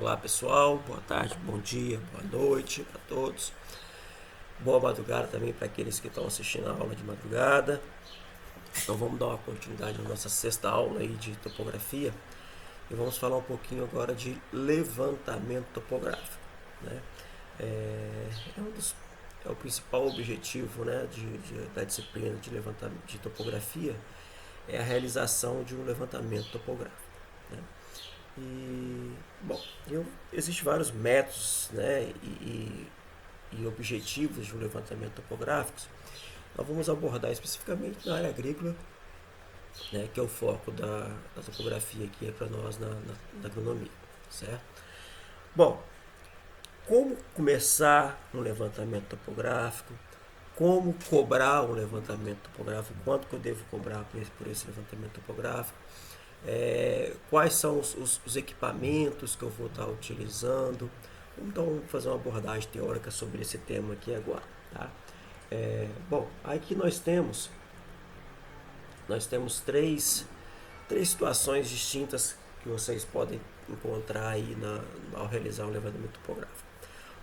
Olá pessoal, boa tarde, bom dia, boa noite para todos. Boa madrugada também para aqueles que estão assistindo a aula de madrugada. Então vamos dar uma continuidade na nossa sexta aula aí de topografia e vamos falar um pouquinho agora de levantamento topográfico, né? É o principal objetivo, né, da disciplina de levantamento de topografia, é a realização de um levantamento topográfico, né? Bom, existem vários métodos, né, e objetivos de um levantamento topográfico. Nós vamos abordar especificamente na área agrícola, né, que é o foco da topografia aqui para nós na agronomia, certo? Bom, como começar um levantamento topográfico, como cobrar um levantamento topográfico, quanto que eu devo cobrar por esse levantamento topográfico, quais são os equipamentos que eu vou estar utilizando. Então, fazer uma abordagem teórica sobre esse tema aqui agora, tá? Bom, aqui nós temos três situações distintas que vocês podem encontrar aí ao realizar um levantamento topográfico.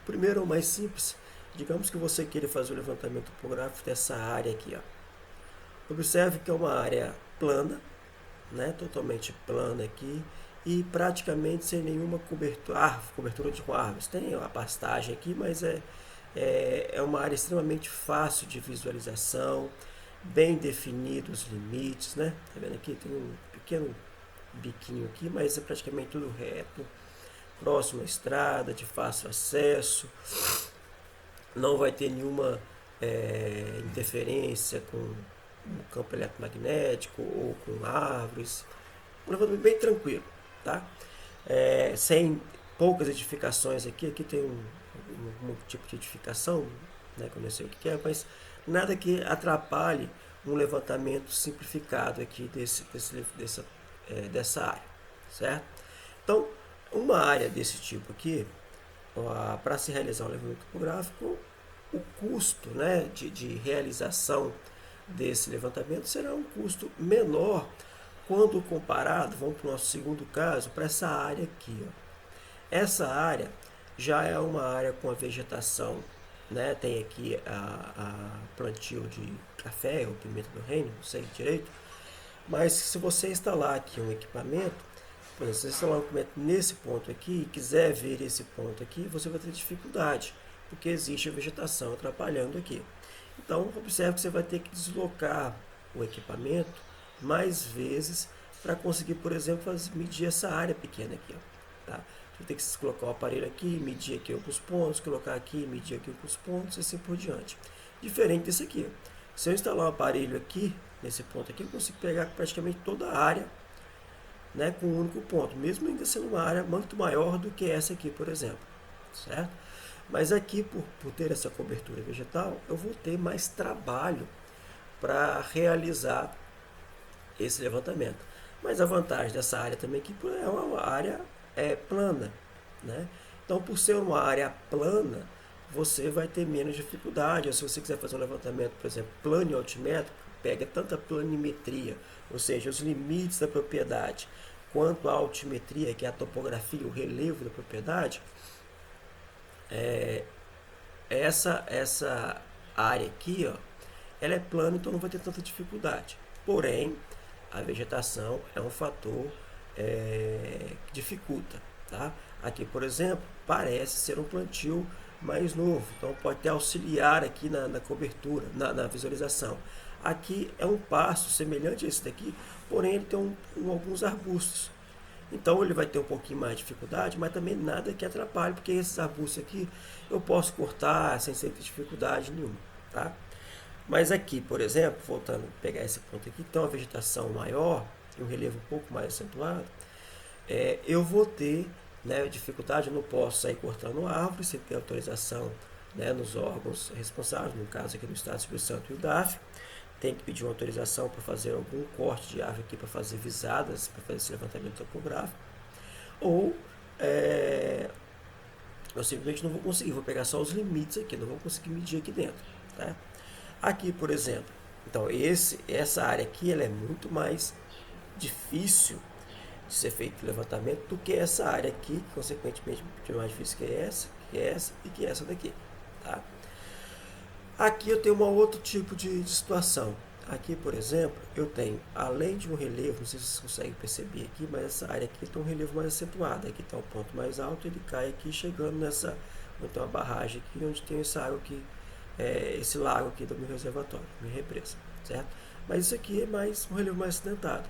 O primeiro é o mais simples. Digamos que você queira fazer o levantamento topográfico dessa área aqui, ó. Observe que é uma área plana, né, totalmente plana aqui e praticamente sem nenhuma cobertura de árvores. Tem a pastagem aqui, mas é uma área extremamente fácil de visualização, bem definidos os limites, né? Tá vendo aqui? Tem um pequeno biquinho aqui, mas é praticamente tudo reto, próximo à estrada, de fácil acesso. Não vai ter nenhuma interferência com um campo eletromagnético ou com árvores. Um levantamento bem tranquilo, tá? Sem poucas edificações aqui tem um tipo de edificação, né, que eu não sei o que é, mas nada que atrapalhe um levantamento simplificado aqui dessa área, certo? Então, uma área desse tipo aqui, para se realizar um levantamento topográfico, o custo, né, de realização desse levantamento será um custo menor quando comparado, vamos para o nosso segundo caso, para essa área aqui, ó. Essa área já é uma área com a vegetação, né? Tem aqui a plantio de café ou pimenta do reino, não sei direito, mas se você instalar aqui um equipamento, por exemplo, se você instalar um equipamento nesse ponto aqui e quiser ver esse ponto aqui, você vai ter dificuldade, porque existe a vegetação atrapalhando aqui. Então, observe que você vai ter que deslocar o equipamento mais vezes para conseguir, por exemplo, medir essa área pequena aqui, ó, tá? Você tem que colocar o aparelho aqui, medir aqui alguns pontos, colocar aqui, medir aqui alguns pontos e assim por diante. Diferente desse aqui. Se eu instalar um aparelho aqui, nesse ponto aqui, eu consigo pegar praticamente toda a área, né, com um único ponto, mesmo ainda sendo uma área muito maior do que essa aqui, por exemplo, certo? Mas aqui, por ter essa cobertura vegetal, eu vou ter mais trabalho para realizar esse levantamento. Mas a vantagem dessa área também é que é uma área plana, né? Então, por ser uma área plana, você vai ter menos dificuldade. Ou se você quiser fazer um levantamento, por exemplo, plano e altimétrico, pega tanta planimetria, ou seja, os limites da propriedade, quanto a altimetria, que é a topografia, o relevo da propriedade. Essa área aqui, ó, ela é plana, então não vai ter tanta dificuldade. Porém, a vegetação é um fator que dificulta, tá? Aqui, por exemplo, parece ser um plantio mais novo, então pode ter auxiliar aqui na cobertura, na visualização. Aqui é um pasto semelhante a esse daqui, porém ele tem alguns arbustos. Então ele vai ter um pouquinho mais de dificuldade, mas também nada que atrapalhe, porque esses arbustos aqui eu posso cortar sem ter dificuldade nenhuma, tá? Mas aqui, por exemplo, voltando a pegar esse ponto aqui, que tem uma vegetação maior e um relevo um pouco mais acentuado, eu vou ter, né, dificuldade, eu não posso sair cortando árvore sem ter autorização, né, nos órgãos responsáveis, no caso aqui no Estado do Espírito Santo e o DAF. Tem que pedir uma autorização para fazer algum corte de árvore aqui, para fazer visadas, para fazer esse levantamento topográfico. Ou eu simplesmente não vou conseguir, vou pegar só os limites aqui, não vou conseguir medir aqui dentro, tá? Aqui, por exemplo, então essa área aqui ela é muito mais difícil de ser feito o levantamento do que essa área aqui, que consequentemente é mais difícil que essa e que essa daqui. Tá? Aqui eu tenho um outro tipo de situação. Aqui, por exemplo, eu tenho, além de um relevo, não sei se vocês conseguem perceber aqui, mas essa área aqui tem um relevo mais acentuado. Aqui está o ponto mais alto, ele cai aqui chegando nessa, então a barragem aqui, onde tem essa água aqui, esse lago aqui do meu reservatório, minha represa, certo? Mas isso aqui é mais um relevo mais acidentado.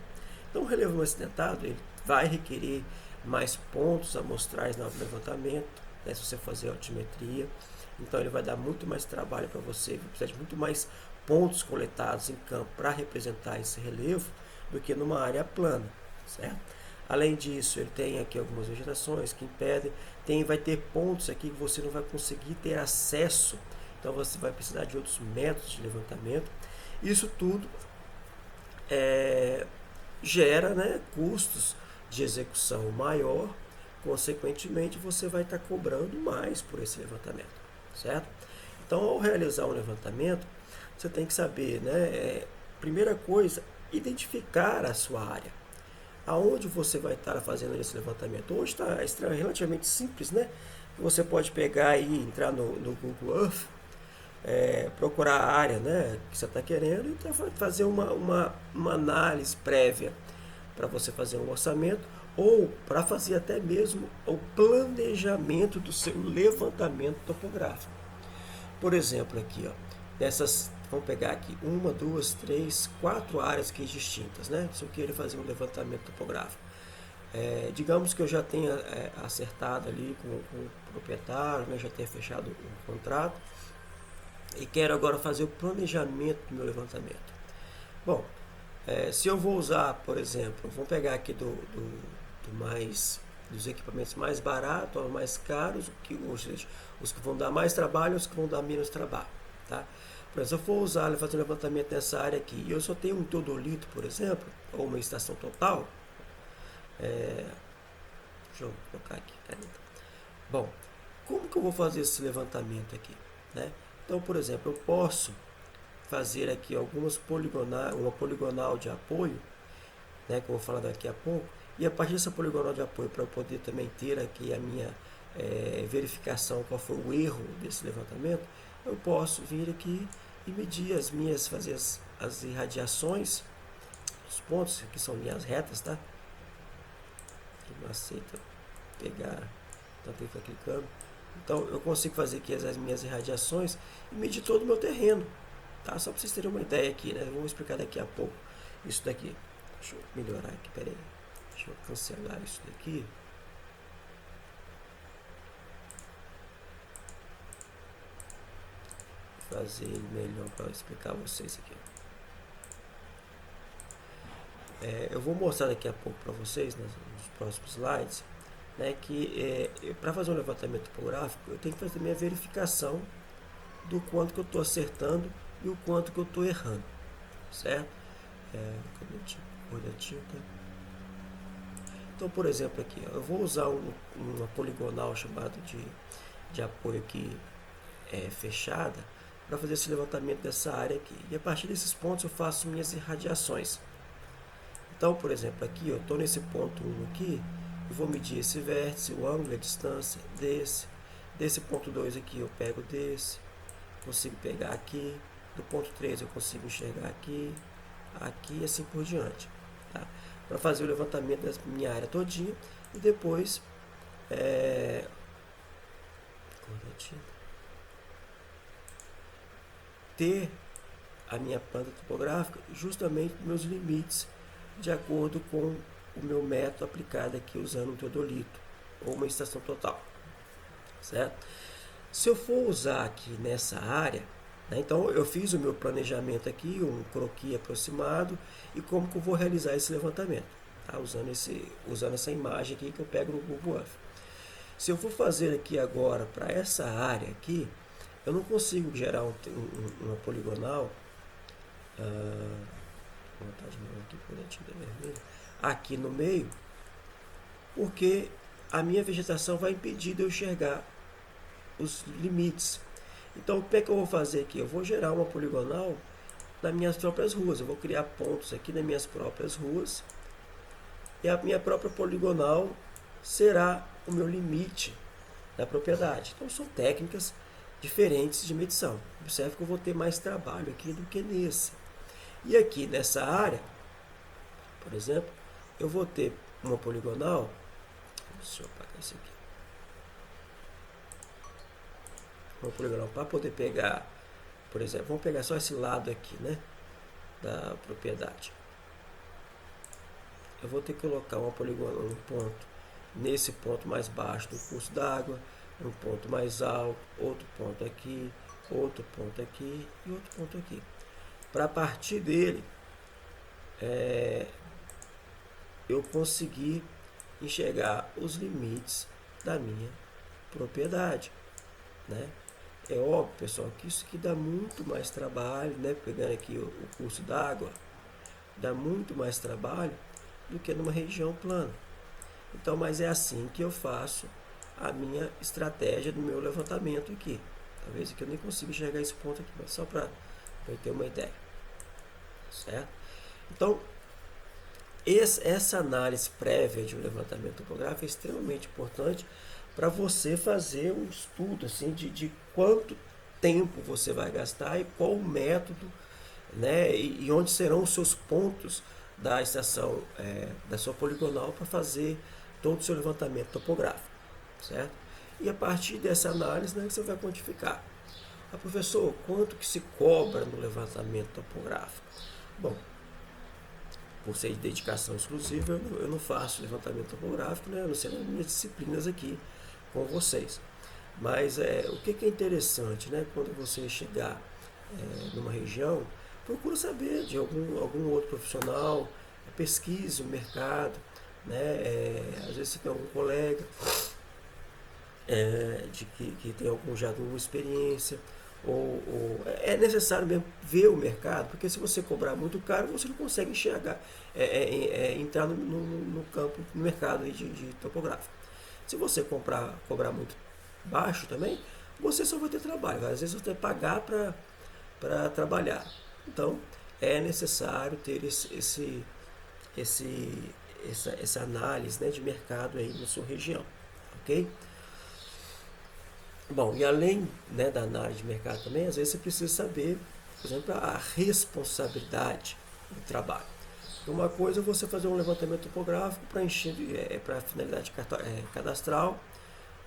Então, o relevo mais acidentado, ele vai requerer mais pontos amostrais no levantamento, né, se você fazer altimetria. Então, ele vai dar muito mais trabalho para você, vai precisar de muito mais pontos coletados em campo para representar esse relevo do que numa área plana, certo? Além disso, ele tem aqui algumas vegetações que impedem, vai ter pontos aqui que você não vai conseguir ter acesso, então você vai precisar de outros métodos de levantamento. Isso tudo gera, né, custos de execução maior, consequentemente você vai estar cobrando mais por esse levantamento, certo? Então, ao realizar um levantamento, você tem que saber, né, primeira coisa, identificar a sua área. Aonde você vai estar fazendo esse levantamento? Hoje está relativamente simples, né? Você pode pegar e entrar no Google Earth, procurar a área, né, que você está querendo e fazer uma análise prévia para você fazer um orçamento ou para fazer até mesmo o planejamento do seu levantamento topográfico. Por exemplo, aqui, ó, vamos pegar aqui 1, 2, 3, 4 áreas aqui distintas, né? Se eu querer fazer um levantamento topográfico, digamos que eu já tenha acertado ali com o proprietário, né? Já tenha fechado o contrato e quero agora fazer o planejamento do meu levantamento. Bom, se eu vou usar, por exemplo, vamos pegar aqui dos equipamentos mais baratos aos mais caros, os que vão dar mais trabalho, os que vão dar menos trabalho, tá? Por exemplo, se eu for fazer um levantamento nessa área aqui e eu só tenho um teodolito, por exemplo, ou uma estação total, deixa eu colocar aqui, caneta. Bom, como que eu vou fazer esse levantamento aqui, né? Então, por exemplo, eu posso fazer aqui uma poligonal de apoio, né, que eu vou falar daqui a pouco, e a partir dessa poligonal de apoio, para eu poder também ter aqui a minha verificação qual foi o erro desse levantamento, eu posso vir aqui e medir fazer as irradiações dos pontos, que são linhas retas, tá? Que não aceita pegar, então tem que ficar clicando. Então eu consigo fazer aqui as minhas irradiações e medir todo o meu terreno, tá? Só para vocês terem uma ideia aqui, né? Vamos explicar daqui a pouco isso daqui. Deixa eu melhorar aqui, peraí. Deixa eu cancelar isso daqui. Fazer melhor para explicar a vocês aqui. Eu vou mostrar daqui a pouco para vocês, nos próximos slides, né, que para fazer um levantamento topográfico eu tenho que fazer minha verificação do quanto que eu estou acertando e o quanto que eu estou errando, certo? Cor da tinta. Então, por exemplo, aqui, ó, eu vou usar uma poligonal chamada de apoio aqui fechada para fazer esse levantamento dessa área aqui. E a partir desses pontos eu faço minhas irradiações. Então, por exemplo, aqui eu estou nesse ponto 1 aqui, eu vou medir esse vértice, o ângulo, a distância desse ponto 2 aqui eu pego desse, consigo pegar aqui, do ponto 3 eu consigo enxergar aqui e assim por diante, tá? Para fazer o levantamento da minha área todinha e depois ter a minha planta topográfica justamente nos meus limites de acordo com o meu método aplicado aqui usando um teodolito ou uma estação total, certo? Se eu for usar aqui nessa área, né, então eu fiz o meu planejamento aqui, um croquis aproximado e como que eu vou realizar esse levantamento, tá? Usando essa imagem aqui que eu pego no Google Earth. Se eu for fazer aqui agora para essa área aqui, eu não consigo gerar uma poligonal aqui no meio, porque a minha vegetação vai impedir de eu enxergar os limites. Então, o que é que eu vou fazer aqui? Eu vou gerar uma poligonal nas minhas próprias ruas. Eu vou criar pontos aqui nas minhas próprias ruas, e a minha própria poligonal será o meu limite da propriedade. Então são técnicas diferentes de medição. Observe que eu vou ter mais trabalho aqui do que nesse. E aqui nessa área, por exemplo, eu vou ter uma poligonal. Deixa eu apagar isso aqui. Uma poligonal para poder pegar, por exemplo, vamos pegar só esse lado aqui, né, da propriedade. Eu vou ter que colocar uma poligonal, um ponto nesse ponto mais baixo do curso d'água, um ponto mais alto, outro ponto aqui, outro ponto aqui e outro ponto aqui. Para a partir dele, eu conseguir enxergar os limites da minha propriedade, né? É óbvio, pessoal, que isso aqui dá muito mais trabalho, né? Pegando aqui o curso d'água, dá muito mais trabalho do que numa região plana. Então, mas é assim que eu faço a minha estratégia do meu levantamento aqui. Talvez aqui eu nem consiga enxergar esse ponto aqui, mas só para eu ter uma ideia, certo? Então, essa análise prévia de um levantamento topográfico é extremamente importante para você fazer um estudo assim, de quanto tempo você vai gastar e qual o método, né, e onde serão os seus pontos da estação, da sua poligonal para fazer todo o seu levantamento topográfico, certo? E a partir dessa análise, né, você vai quantificar. Professor, quanto que se cobra no levantamento topográfico? Bom, por ser de dedicação exclusiva, eu não faço levantamento topográfico, né? Eu não sei nas minhas disciplinas aqui com vocês. Mas o que é interessante, né? Quando você chegar numa região, procura saber de algum outro profissional, pesquise o mercado, né? Às vezes você tem algum colega que tem alguma experiência, ou é necessário mesmo ver o mercado, porque se você cobrar muito caro, você não consegue enxergar, entrar no campo, no mercado de topográfico. Se você cobrar muito baixo também, você só vai ter trabalho, às vezes você vai ter que pagar para trabalhar. Então, é necessário ter essa análise, né, de mercado aí na sua região, ok? Bom, e além, né, da análise de mercado também, às vezes você precisa saber, por exemplo, a responsabilidade do trabalho. Uma coisa é você fazer um levantamento topográfico para encher, para finalidade cadastral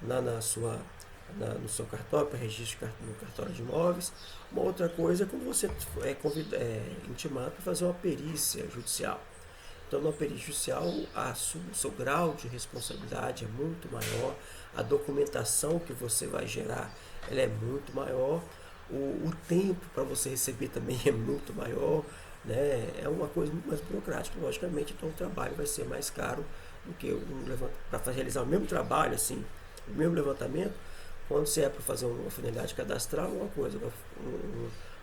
no seu cartório, para registro no cartório de imóveis. Uma outra coisa é quando você é intimado para fazer uma perícia judicial. Então, na perícia judicial, o seu grau de responsabilidade é muito maior, a documentação que você vai gerar ela é muito maior, o tempo para você receber também é muito maior, né? É uma coisa muito mais burocrática, logicamente, então o trabalho vai ser mais caro do que para realizar o mesmo trabalho, assim, o mesmo levantamento. Quando você é para fazer uma finalidade cadastral, uma coisa,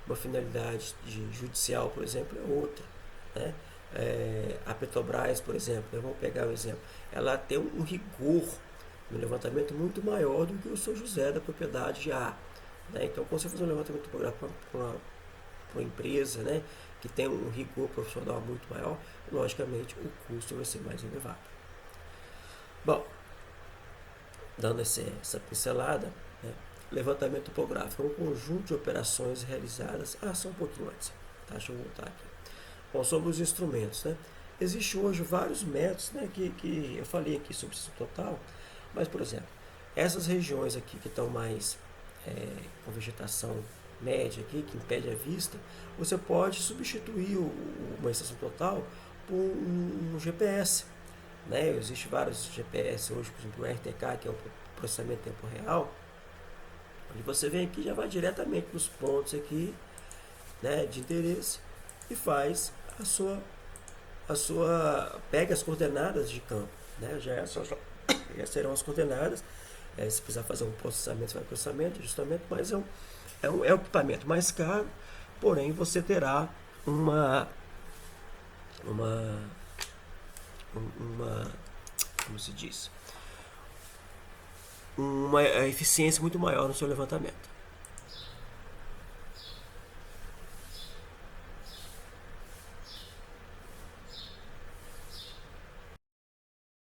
uma finalidade judicial, por exemplo, é outra, né? A Petrobras, por exemplo, vamos pegar o exemplo, ela tem um rigor no levantamento muito maior do que o São José da propriedade A, né? Então, quando você faz um levantamento topográfico para uma empresa, né, que tem um rigor profissional muito maior, logicamente o custo vai ser mais elevado. Bom, dando essa pincelada, né, levantamento topográfico é um conjunto de operações realizadas. Só um pouquinho antes, tá? Deixa eu voltar aqui. Bom, sobre os instrumentos, né? Existem hoje vários métodos, né, que eu falei aqui sobre isso total, mas, por exemplo, essas regiões aqui que estão mais com vegetação média aqui, que impede a vista, você pode substituir uma estação total por um GPS, né? Existem vários GPS hoje, por exemplo, o RTK, que é o processamento em tempo real, onde você vem aqui e já vai diretamente nos pontos aqui, né, de interesse e faz pega as coordenadas de campo, né? Já serão as coordenadas. Se precisar fazer um processamento, você vai processamento, ajustamento, mas é um equipamento mais caro, porém você terá como se diz, uma eficiência muito maior no seu levantamento.